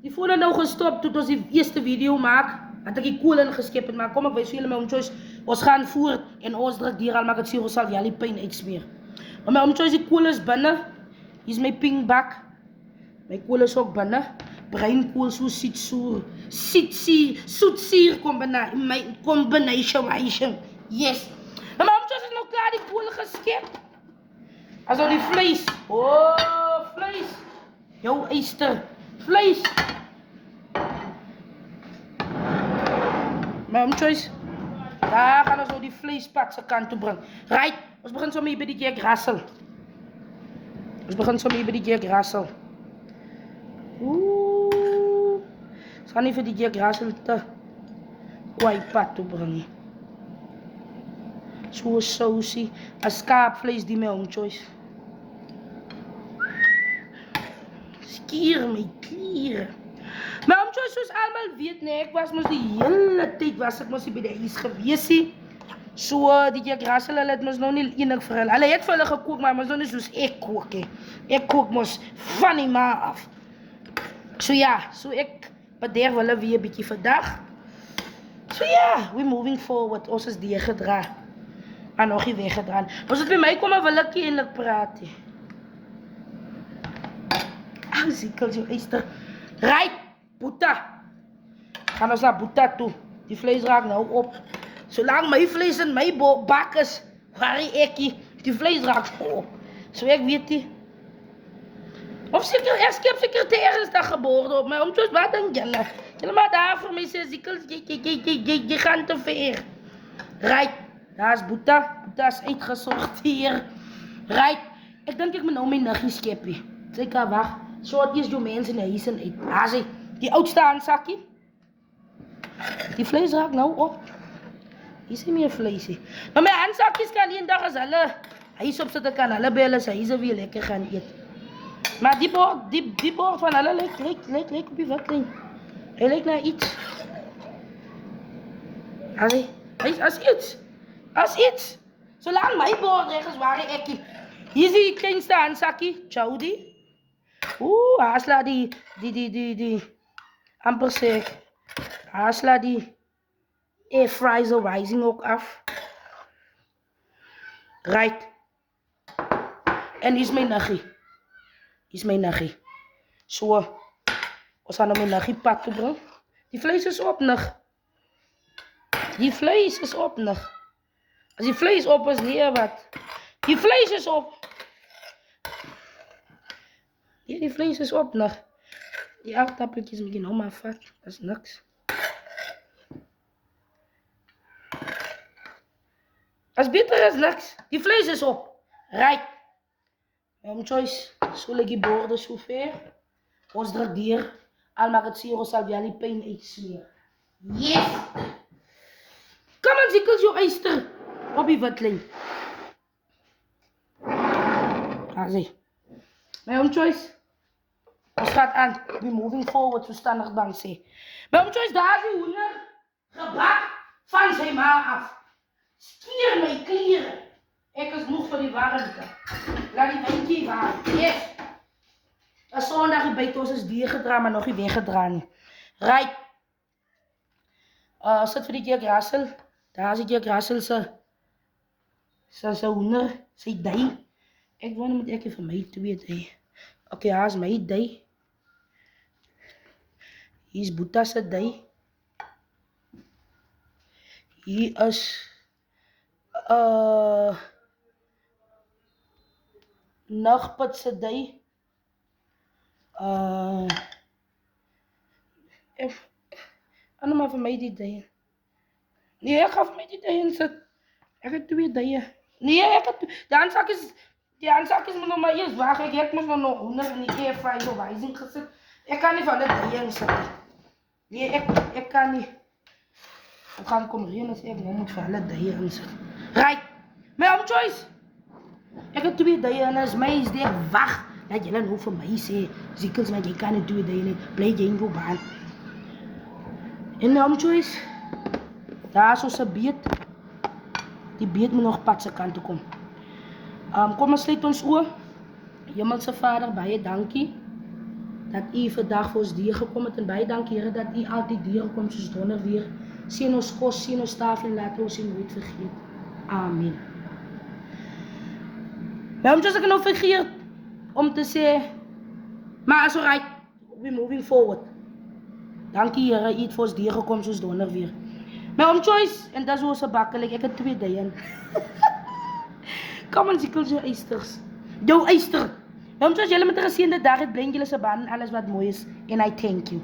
Die voelde nou gestop toe ons die eerste video maak. Dat ek die kool ingeskep het, maar kom ek wys vir julle my omchoice. Ons gaan voort en ons druk hier al maak het sirop salvialipyn uitsmeer. Maar my omchoice die kool is binne. Hier is my pink bak. My kool is ook binne. Bruin kool so soetsuur combination. Yes. Maar my omchoice is nou klaar die kool geskep. As nou die vlees. Oh, vlees. Jou eister. Vlees. My omchoice. Daar gaan ons nou die vleespat se kant toe bring. Right, ons begin sommer hier by die Jack Russell. Ons gaan nie vir die Jack Russell te kwaai pad toe bring nie. So sausie, as skaapvlees die my omchoice. Skier my kliere. My omchoice soos almal weet nee, ek was mos die hele tyd was ek mos by die huis gewees nie. So die Jack Russell hulle het mos nou nie enig vir hulle. Hulle het vir hulle gekook, maar mos nou nie soos ek kook nie. Ek kook mos van die ma af. So ja, so ek bederf hulle weer 'n bietjie vandag. So ja, we moving forward. Ons is die gedra. Maar nog nie weggedra. Ons het by my kom en wil ek eintlik praat nie. Ou sikkel jou eister. Right, Boeta. Gaan ons naar Boeta toe. Die vlees raak nou op. Zolang my vlees in my bak is, waar ek die vlees raak op. So ek weet nie. Of ek skep secretaris daar geboren op my. Omchoice, wat denk julle? Julle maar daar vir my sê, sikkel, jy gaan te ver. Right, daar is Boeta. Boeta is uitgesorteer. Right, ek dink ek moet nou my niggie skepie. Sy kan wacht. Soort eers jou mense in die huis en uit. Daar sê, die oudste aansakkie. Die vlees raak nou op. Hier is nie meer vleesie. Maar my aansakkies kan die dag as hulle huis op sit, kan hulle by hulle sy huise weer lekker gaan eet. Maar die bord van hulle lyk op die witlijn. Hy lyk na iets. Hy is as iets. Solang my bord reg is waar ek hier is die kleinste aansakkie. Chowdy. Asla die, amper sê ek, asla die airfries rising ook af. Right. En hier is my niggie. So, ons gaan nou my niggie pad toe bring. Die vlees is op nig. As die vlees op is, nee wat. Die vlees is op. Ja, die vlees is op nog. Die aardappeltjes moet je nou maar vat. Dat is niks. Dat is beter als niks. Die vlees is op. Right. Omchoice. So leg die borden zo ver. Ons druk hier. Al maak het sirop salvialipyn uitsmeer. Yes! Kom aan, sikkel jou eister. Op die witlijn. Daar zie. My omchoice. Ons gaat aan. We moving forward, verstandig dan sê. My omchoice, daar is die hoender gebak van sy ma af. Skier my kliere. Ek is moeg vir die warmte. Laat die windjie waar. Yes. Een sondag die buiten ons is deurgedra, maar nog nie weggedra nie. Right. Sit vir die Jack Russell. Daar is die Jack Russell sy hoender, sy dui. Ek wou moet ek vir my twee dui. Oké, daar is my dui. Hier is Boeta se dui. Hier is Nagput se dui. Ander maar vir my die dui. Nee, ek gaan vir my die dui insit. Ek het twee duie. Nee, ek het die aansakkies moet nog maar eers wag. Ek moet nog hoender in die airfryer of rising gesit. Ek kan nie van hulle duie insit. Nee, ek kan nie. Ek gaan kom reën as ek nou moet vir hulle duie insit. Right. My omchoice. Ek het twee duie en as my is die wag. Laat julle nou vir my sê, Zikkels, maar jy kan nie twee duie nie. Bly jy in jou baan. En my omchoice. Daar is ons 'n beet. Die beet moet nog pad se kant toe kom. Kom ons sluit ons oë. Hemelse Vader, baie dankie dat u vandag vir ons dier gekom het en baie dankie Here dat u altyd dier kom soos donder weer. Sien ons kos, sien ons tafel en laat ons u nooit vergeet. Amen. Nou omdat ek nou vergeet om te sê, maar is alright, we're moving forward. Dankie Here, u het vir ons dier gekom soos donder weer. My oom Choice, en dat is ons bakkelik, ek het 2 dagen. Kom ons sikkel jou eisters. Jou eister. Nou, soos julle met 'n geseënde dag het, bring julle se baan en alles wat mooi is. En I thank you.